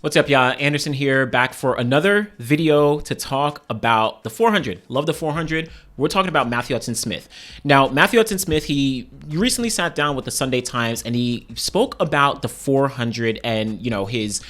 What's up, y'all? Anderson here, back for another video to talk about the 400. Love the 400. We're talking about Matthew Hudson-Smith. Now, Matthew Hudson-Smith, he recently sat down with the Sunday Times and he spoke about the 400 and, his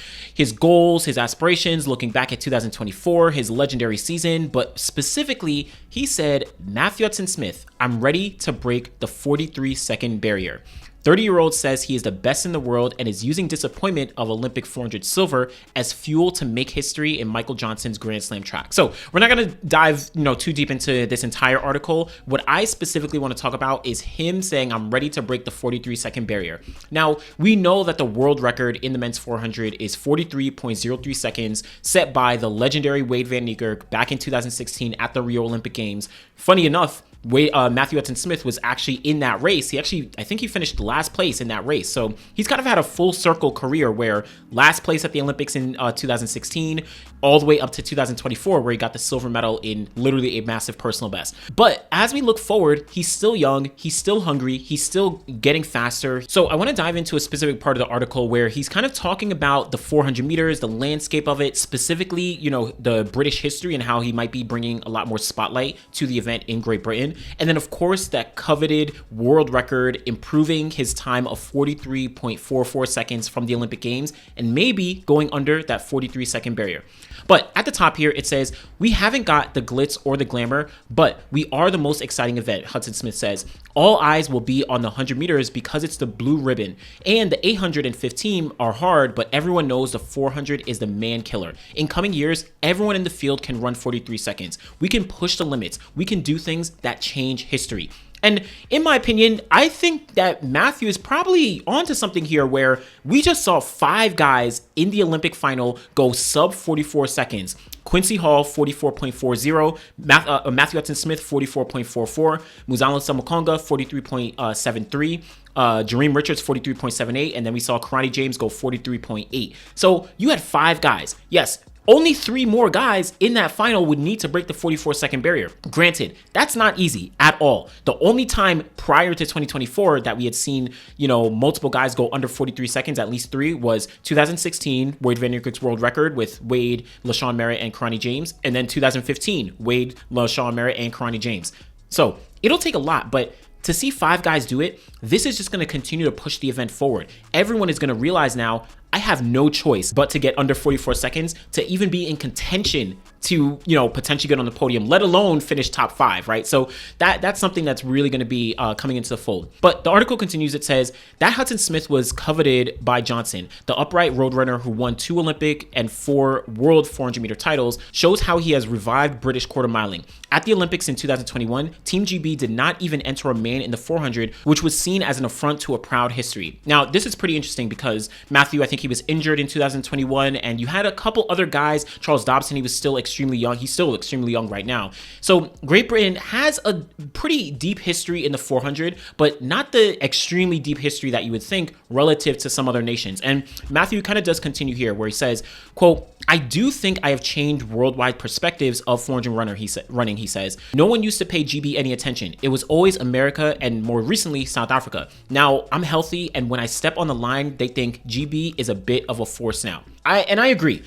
goals, his aspirations, looking back at 2024, his legendary season. But specifically, he said, Matthew Hudson-Smith, I'm ready to break the 43-second barrier. 30-year-old says he is the best in the world and is using disappointment of Olympic 400 silver as fuel to make history in Michael Johnson's Grand Slam track. So we're not going to dive, too deep into this entire article. What I specifically want to talk about is him saying, I'm ready to break the 43-second barrier. Now, we know that the world record in the men's 400 is 43.03 seconds, set by the legendary Wade Van Niekerk back in 2016 at the Rio Olympic Games. Funny enough, Matthew Hudson-Smith was actually in that race. I think he finished last place in that race. So he's kind of had a full circle career where last place at the Olympics in 2016, all the way up to 2024, where he got the silver medal in literally a massive personal best. But as we look forward, he's still young, he's still hungry, he's still getting faster. So I want to dive into a specific part of the article where he's kind of talking about the 400 meters, the landscape of it, specifically, the British history and how he might be bringing a lot more spotlight to the event in Great Britain. And then, of course, that coveted world record, improving his time of 43.44 seconds from the Olympic Games and maybe going under that 43-second barrier. But at the top here, it says, we haven't got the glitz or the glamour, but we are the most exciting event, Hudson-Smith says. All eyes will be on the 100 meters because it's the blue ribbon. And the 815 are hard, but everyone knows the 400 is the man killer. In coming years, everyone in the field can run 43 seconds. We can push the limits. We can do things that change history. And in my opinion, I think that Matthew is probably onto something here where we just saw 5 guys in the Olympic final go sub 44 seconds. Quincy Hall, 44.40, Matthew Hudson-Smith, 44.44, Muzala Samukonga, 43.73, Jareem Richards, 43.78, and then we saw Karani James go 43.8. So you had 5 guys. Yes, only 3 more guys in that final would need to break the 44-second barrier. Granted, that's not easy at all. The only time prior to 2024 that we had seen, multiple guys go under 43 seconds, at least 3, was 2016, Wade Van Niekerk's world record with Wade, LaShawn Merritt, and Karani James. And then 2015, Wade, LaShawn Merritt, and Karani James. So it'll take a lot, but to see 5 guys do it, this is just going to continue to push the event forward. Everyone is going to realize now, I have no choice but to get under 44 seconds to even be in contention to, potentially get on the podium, let alone finish top 5, right? So that's something that's really going to be coming into the fold. But the article continues. It says that Hudson-Smith was coveted by Johnson, the upright roadrunner who won 2 Olympic and 4 world 400-meter titles, shows how he has revived British quarter-miling. At the Olympics in 2021, Team GB did not even enter a man in the 400, which was seen as an affront to a proud history. Now, this is pretty interesting because Matthew, I think he was injured in 2021, and you had a couple other guys. Charles Dobson, he was still extremely young. He's still extremely young right now. So Great Britain has a pretty deep history in the 400, but not the extremely deep history that you would think relative to some other nations. And Matthew kind of does continue here where he says, quote, I do think I have changed worldwide perspectives of 400 running, he says. No one used to pay GB any attention. It was always America and more recently South Africa. Now I'm healthy, and when I step on the line, they think GB is a bit of a force now. I agree.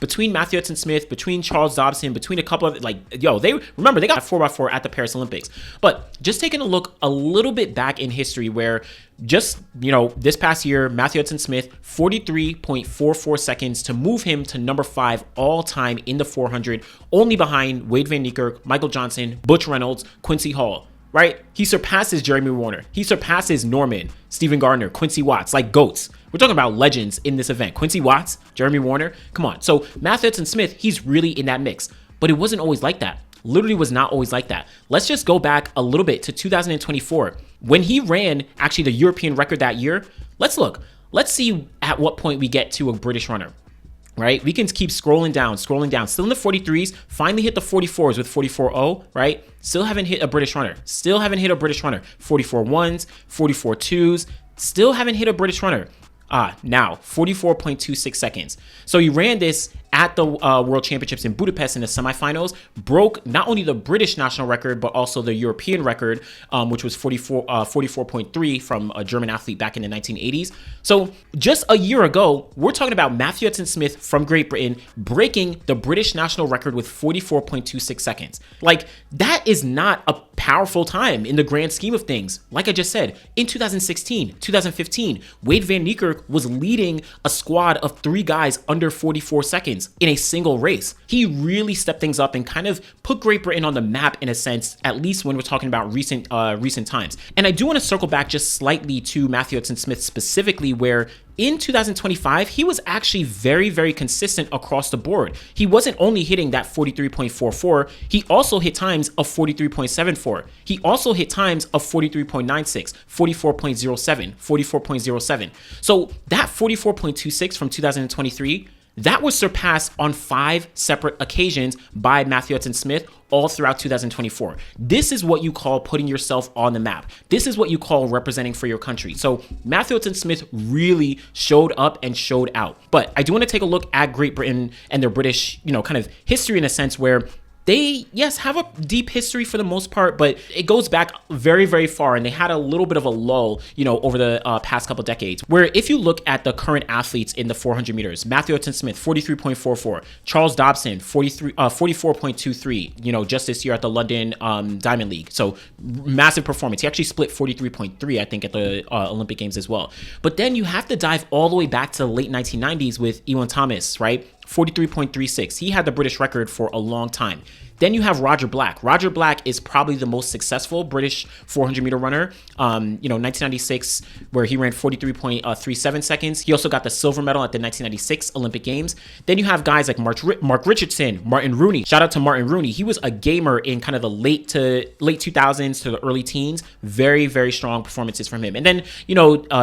Between Matthew Hudson-Smith, between Charles Dobson, between a couple of they got 4x4 at the Paris Olympics. But just taking a look a little bit back in history where just, this past year, Matthew Hudson-Smith, 43.44 seconds to move him to number 5 all time in the 400, only behind Wade Van Niekerk, Michael Johnson, Butch Reynolds, Quincy Hall. Right? He surpasses Jeremy Warner. He surpasses Norman, Stephen Gardner, Quincy Watts, like GOATs. We're talking about legends in this event. Quincy Watts, Jeremy Warner. Come on. So Matthew Hudson-Smith, he's really in that mix. But it wasn't always like that. Literally was not always like that. Let's just go back a little bit to 2024. When he ran actually the European record that year, let's look. Let's see at what point we get to a British runner. Right? We can keep scrolling down. Still in the 43s, finally hit the 44s with 44.0, right? Still haven't hit a British runner. 44 ones, 44 twos, still haven't hit a British runner. Now 44.26 seconds. So he ran this at the World Championships in Budapest in the semifinals, broke not only the British national record, but also the European record, which was 44.3 from a German athlete back in the 1980s. So just a year ago, we're talking about Matthew Hudson-Smith from Great Britain breaking the British national record with 44.26 seconds. Like, that is not a powerful time in the grand scheme of things. Like I just said, in 2016, 2015, Wade Van Niekerk was leading a squad of 3 guys under 44 seconds in a single race. He really stepped things up and kind of put Great Britain on the map in a sense, at least when we're talking about recent times. And I do want to circle back just slightly to Matthew Hudson-Smith specifically, where in 2025, he was actually very, very consistent across the board. He wasn't only hitting that 43.44, he also hit times of 43.74. He also hit times of 43.96, 44.07, 44.07. So that 44.26 from 2023, that was surpassed on 5 separate occasions by Matthew Hudson-Smith all throughout 2024. This is what you call putting yourself on the map. This is what you call representing for your country. So Matthew Hudson-Smith really showed up and showed out. But I do want to take a look at Great Britain and their British, kind of history in a sense where they, yes, have a deep history for the most part, but it goes back very, very far, and they had a little bit of a lull, over the past couple decades, where if you look at the current athletes in the 400 meters, Matthew Hudson-Smith, 43.44, Charles Dobson, 44.23, just this year at the London Diamond League. So massive performance. He actually split 43.3, I think, at the Olympic Games as well. But then you have to dive all the way back to the late 1990s with Ewan Thomas, right? 43.36. He had the British record for a long time. Then you have Roger Black. Roger Black is probably the most successful British 400 meter runner. 1996, where he ran 43.37 seconds. He also got the silver medal at the 1996 Olympic Games. Then you have guys like Mark Richardson, Martin Rooney. Shout out to Martin Rooney. He was a gamer in kind of the late 2000s to the early teens. Very, very strong performances from him. And then,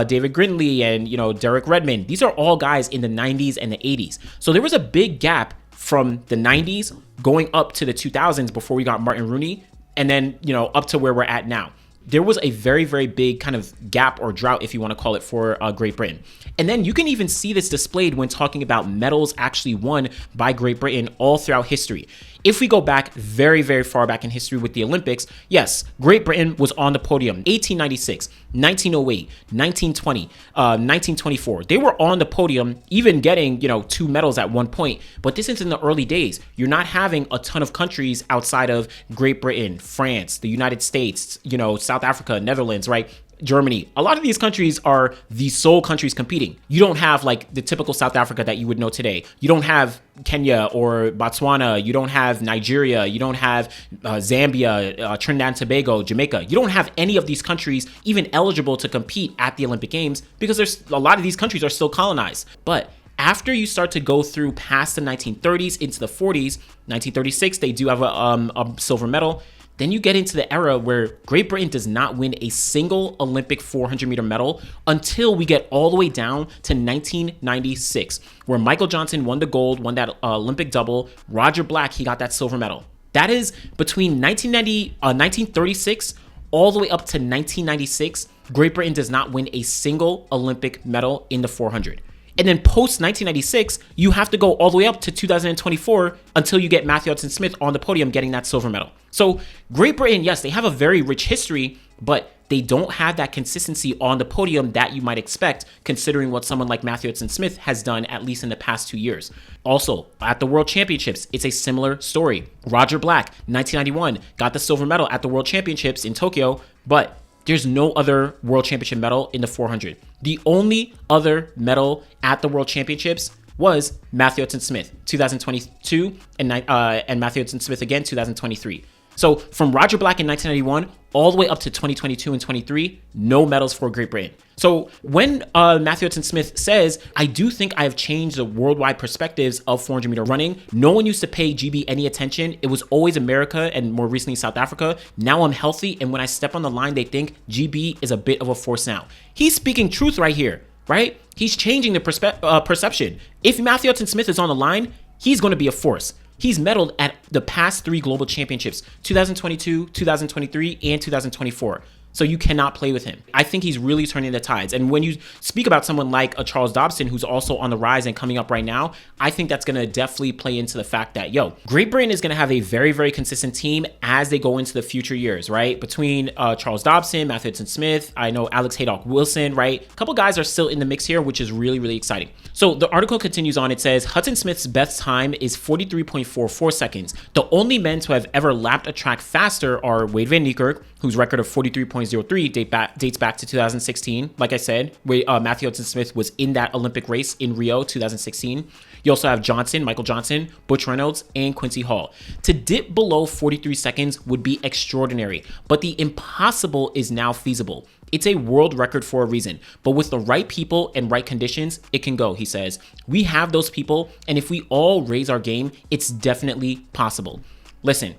David Grindley and, Derek Redmond. These are all guys in the 90s and the 80s. So there was a big gap from the 90s going up to the 2000s before we got Martin Rooney, and then, up to where we're at now. There was a very, very big kind of gap or drought, if you want to call it, for Great Britain. And then you can even see this displayed when talking about medals actually won by Great Britain all throughout history. If we go back very, very far back in history with the Olympics, yes, Great Britain was on the podium. 1896, 1908, 1920, 1924. They were on the podium, even getting, 2 medals at one point. But this is in the early days. You're not having a ton of countries outside of Great Britain, France, the United States, South Africa, Netherlands, right? Germany. A lot of these countries are the sole countries competing. You don't have like the typical South Africa that you would know today. You don't have Kenya or Botswana. You don't have Nigeria. You don't have Zambia, Trinidad and Tobago, Jamaica. You don't have any of these countries even eligible to compete at the Olympic Games because there's a lot of these countries are still colonized. But after you start to go through past the 1930s into the 40s, 1936, they do have a silver medal. Then you get into the era where Great Britain does not win a single Olympic 400 meter medal until we get all the way down to 1996, where Michael Johnson won the gold, won that Olympic double. Roger Black, he got that silver medal. That is between 1936 all the way up to 1996. Great Britain does not win a single Olympic medal in the 400. And then post 1996, you have to go all the way up to 2024 until you get Matthew Hudson-Smith on the podium getting that silver medal. So Great Britain, yes, they have a very rich history, but they don't have that consistency on the podium that you might expect, considering what someone like Matthew Hudson-Smith has done, at least in the past 2 years. Also, at the World Championships, it's a similar story. Roger Black, 1991, got the silver medal at the World Championships in Tokyo, but there's no other World Championship medal in the 400. The only other medal at the World Championships was Matthew Hudson-Smith, 2022, and Matthew Hudson-Smith again, 2023. So from Roger Black in 1991 all the way up to 2022 and 23, no medals for Great Britain. So when Matthew Hudson-Smith says, I do think I have changed the worldwide perspectives of 400 meter running. No one used to pay GB any attention. It was always America and more recently South Africa. Now I'm healthy, and when I step on the line, they think GB is a bit of a force now. He's speaking truth right here, right? He's changing the perception. If Matthew Hudson-Smith is on the line, he's going to be a force. He's medaled at the past 3 global championships, 2022, 2023, and 2024. So you cannot play with him. I think he's really turning the tides. And when you speak about someone like a Charles Dobson, who's also on the rise and coming up right now, I think that's going to definitely play into the fact that, Great Britain is going to have a very, very consistent team as they go into the future years, right? Between Charles Dobson, Matthew Hudson-Smith, I know Alex Haydock-Wilson, right? A couple guys are still in the mix here, which is really, really exciting. So the article continues on. It says, Hudson-Smith's best time is 43.44 seconds. The only men to have ever lapped a track faster are Wade Van Niekerk, whose record of 43.03 dates back to 2016. Like I said, Matthew Hudson-Smith was in that Olympic race in Rio 2016. You also have Michael Johnson, Butch Reynolds, and Quincy Hall. To dip below 43 seconds would be extraordinary, but the impossible is now feasible. It's a world record for a reason, but with the right people and right conditions, it can go, he says. We have those people, and if we all raise our game, it's definitely possible. Listen,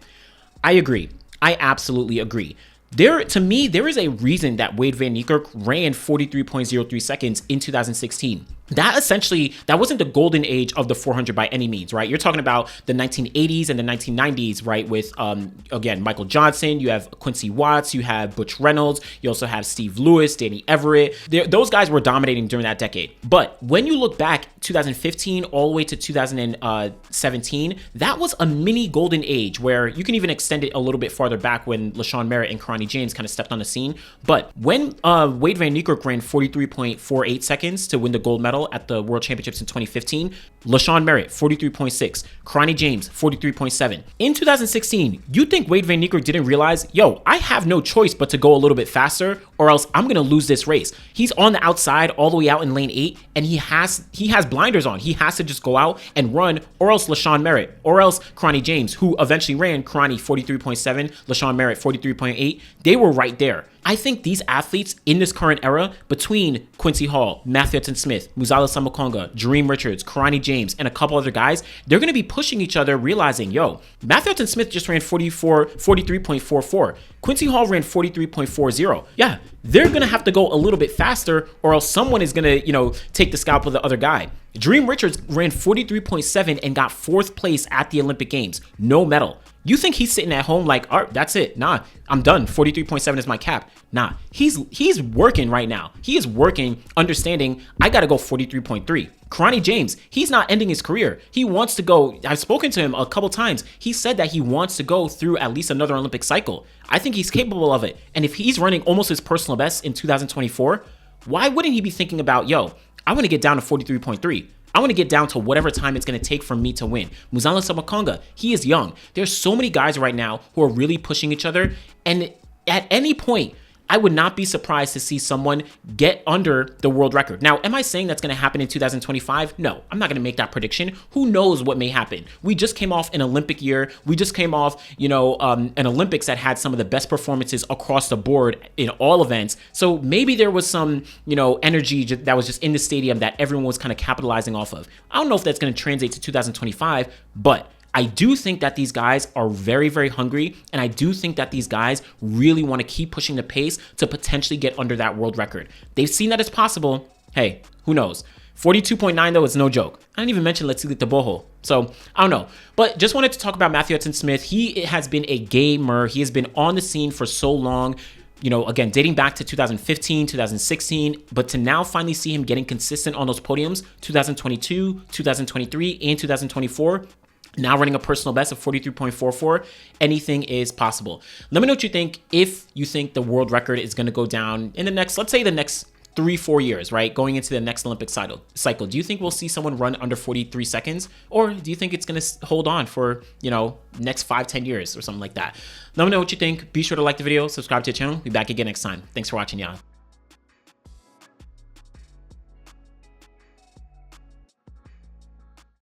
I agree. I absolutely agree. To me, there is a reason that Wade Van Niekerk ran 43.03 seconds in 2016. That wasn't the golden age of the 400 by any means, right? You're talking about the 1980s and the 1990s, right? With, again, Michael Johnson, you have Quincy Watts, you have Butch Reynolds, you also have Steve Lewis, Danny Everett. Those guys were dominating during that decade. But when you look back 2015 all the way to 2017, that was a mini golden age where you can even extend it a little bit farther back when LaShawn Merritt and Karani James kind of stepped on the scene. But when Wade Van Niekerk ran 43.48 seconds to win the gold medal at the World Championships in 2015, LaShawn Merritt, 43.6, Karani James, 43.7. In 2016, you think Wade Van Niekerk didn't realize, I have no choice but to go a little bit faster or else I'm going to lose this race. He's on the outside all the way out in lane 8 and he has blinders on. He has to just go out and run, or else LaShawn Merritt, or else Karani James, who eventually ran Karani 43.7, LaShawn Merritt 43.8. They were right there. I think these athletes in this current era, between Quincy Hall, Matthew Hudson-Smith, Muzala Samakonga, Jareem Richards, Karani James, and a couple other guys, they're going to be pushing each other, realizing, Matthew Hudson-Smith just ran 43.44. Quincy Hall ran 43.40. Yeah, they're going to have to go a little bit faster, or else someone is going to, take the scalp of the other guy. Jareem Richards ran 43.7 and got 4th place at the Olympic Games. No medal. You think he's sitting at home like, all right, that's it. Nah, I'm done. 43.7 is my cap. Nah, he's working right now. He is working, understanding I got to go 43.3. Karani James, he's not ending his career. He wants to go. I've spoken to him a couple times. He said that he wants to go through at least another Olympic cycle. I think he's capable of it. And if he's running almost his personal best in 2024, why wouldn't he be thinking about, I want to get down to 43.3. I want to get down to whatever time it's going to take for me to win. Muzala Samakonga, he is young. There's so many guys right now who are really pushing each other. And at any point, I would not be surprised to see someone get under the world record. Now, am I saying that's going to happen in 2025? No, I'm not going to make that prediction. Who knows what may happen? We just came off an Olympic year. We just came off, an Olympics that had some of the best performances across the board in all events. So maybe there was some, energy that was just in the stadium that everyone was kind of capitalizing off of. I don't know if that's going to translate to 2025, but I do think that these guys are very, very hungry, and I do think that these guys really want to keep pushing the pace to potentially get under that world record. They've seen that it's possible. Hey, who knows? 42.9 though, it's no joke. I didn't even mention Letsili Taboho. So I don't know, but just wanted to talk about Matthew Hudson-Smith. He has been a gamer. He has been on the scene for so long. Again, dating back to 2015, 2016, but to now finally see him getting consistent on those podiums, 2022, 2023, and 2024, now running a personal best of 43.44, anything is possible. Let me know what you think. If you think the world record is going to go down in the next, let's say the next 3-4 years, right? Going into the next Olympic cycle. Do you think we'll see someone run under 43 seconds? Or do you think it's going to hold on for, next 5-10 years or something like that? Let me know what you think. Be sure to like the video, subscribe to the channel. Be back again next time. Thanks for watching, y'all.